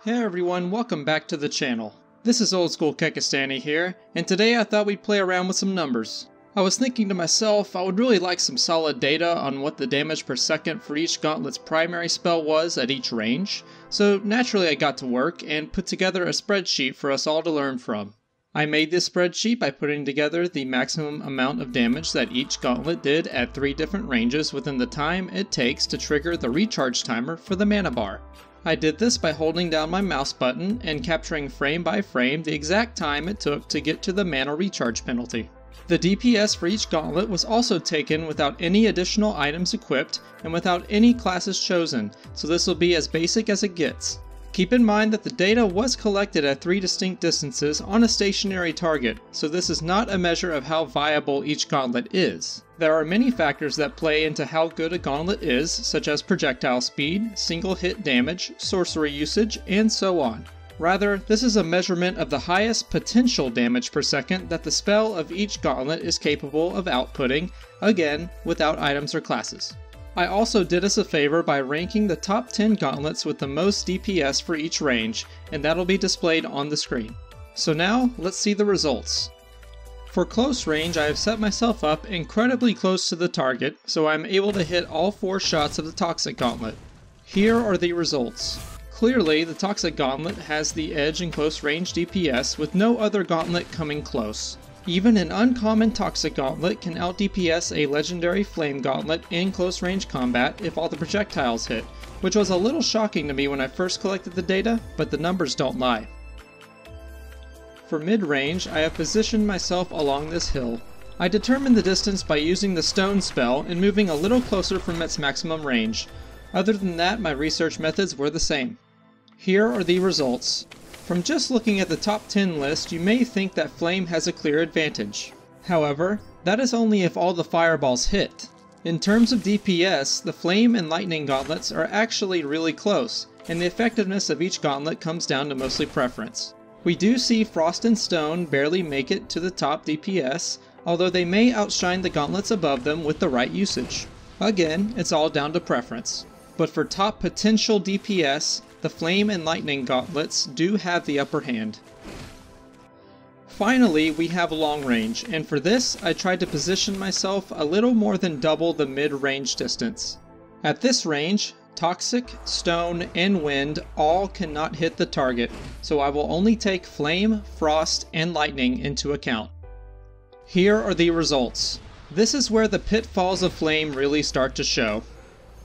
Hey everyone, welcome back to the channel. This is Old School Kekistani here, and today I thought we'd play around with some numbers. I was thinking to myself, I would really like some solid data on what the damage per second for each Gauntlet's primary spell was at each range, so naturally I got to work and put together a spreadsheet for us all to learn from. I made this spreadsheet by putting together the maximum amount of damage that each Gauntlet did at 3 different ranges within the time it takes to trigger the recharge timer for the mana bar. I did this by holding down my mouse button and capturing frame by frame the exact time it took to get to the mana recharge penalty. The DPS for each Gauntlet was also taken without any additional items equipped and without any classes chosen, so this will be as basic as it gets. Keep in mind that the data was collected at 3 distinct distances on a stationary target, so this is not a measure of how viable each Gauntlet is. There are many factors that play into how good a Gauntlet is, such as projectile speed, single hit damage, sorcery usage, and so on. Rather, this is a measurement of the highest potential damage per second that the spell of each Gauntlet is capable of outputting, again, without items or classes. I also did us a favor by ranking the top 10 Gauntlets with the most DPS for each range, and that'll be displayed on the screen. So now, let's see the results. For close range, I have set myself up incredibly close to the target, so I'm able to hit all 4 shots of the Toxic Gauntlet. Here are the results. Clearly, the Toxic Gauntlet has the edge in close range DPS with no other Gauntlet coming close. Even an uncommon Toxic Gauntlet can out-DPS a legendary Flame Gauntlet in close range combat if all the projectiles hit, which was a little shocking to me when I first collected the data, but the numbers don't lie. For mid-range, I have positioned myself along this hill. I determined the distance by using the Stone spell and moving a little closer from its maximum range. Other than that, my research methods were the same. Here are the results. From just looking at the top 10 list, you may think that Flame has a clear advantage. However, that is only if all the fireballs hit. In terms of DPS, the Flame and Lightning Gauntlets are actually really close, and the effectiveness of each Gauntlet comes down to mostly preference. We do see Frost and Stone barely make it to the top DPS, although they may outshine the Gauntlets above them with the right usage. Again, it's all down to preference. But for top potential DPS, the Flame and Lightning Gauntlets do have the upper hand. Finally, we have long range, and for this, I tried to position myself a little more than double the mid-range distance. At this range, Toxic, Stone, and Wind all cannot hit the target, so I will only take Flame, Frost, and Lightning into account. Here are the results. This is where the pitfalls of Flame really start to show.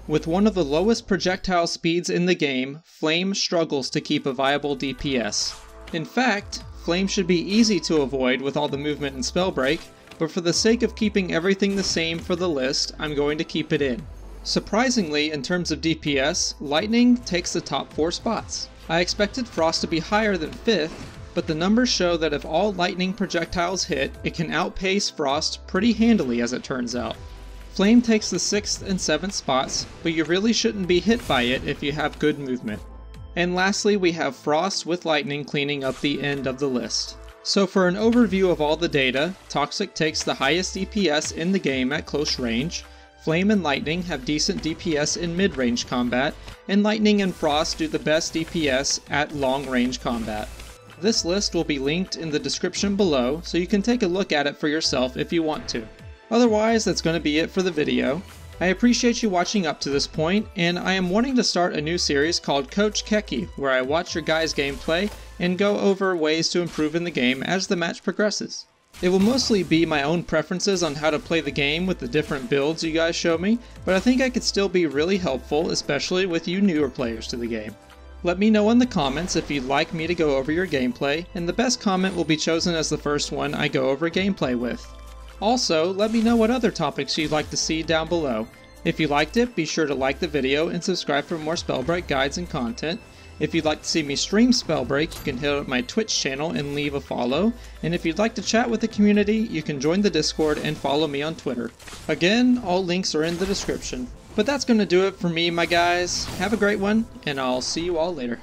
With one of the lowest projectile speeds in the game, Flame struggles to keep a viable DPS. In fact, Flame should be easy to avoid with all the movement in SpellBreak, but for the sake of keeping everything the same for the list, I'm going to keep it in. Surprisingly, in terms of DPS, Lightning takes the top 4 spots. I expected Frost to be higher than 5th, but the numbers show that if all Lightning projectiles hit, it can outpace Frost pretty handily as it turns out. Flame takes the 6th and 7th spots, but you really shouldn't be hit by it if you have good movement. And lastly, we have Frost with Lightning cleaning up the end of the list. So for an overview of all the data, Toxic takes the highest DPS in the game at close range, Flame and Lightning have decent DPS in mid-range combat, and Lightning and Frost do the best DPS at long-range combat. This list will be linked in the description below, so you can take a look at it for yourself if you want to. Otherwise, that's going to be it for the video. I appreciate you watching up to this point, and I am wanting to start a new series called Coach Keki, where I watch your guys' gameplay and go over ways to improve in the game as the match progresses. It will mostly be my own preferences on how to play the game with the different builds you guys show me, but I think I could still be really helpful, especially with you newer players to the game. Let me know in the comments if you'd like me to go over your gameplay, and the best comment will be chosen as the first one I go over gameplay with. Also, let me know what other topics you'd like to see down below. If you liked it, be sure to like the video and subscribe for more SpellBreak guides and content. If you'd like to see me stream SpellBreak, you can hit up my Twitch channel and leave a follow. And if you'd like to chat with the community, you can join the Discord and follow me on Twitter. Again, all links are in the description. But that's going to do it for me, my guys. Have a great one, and I'll see you all later.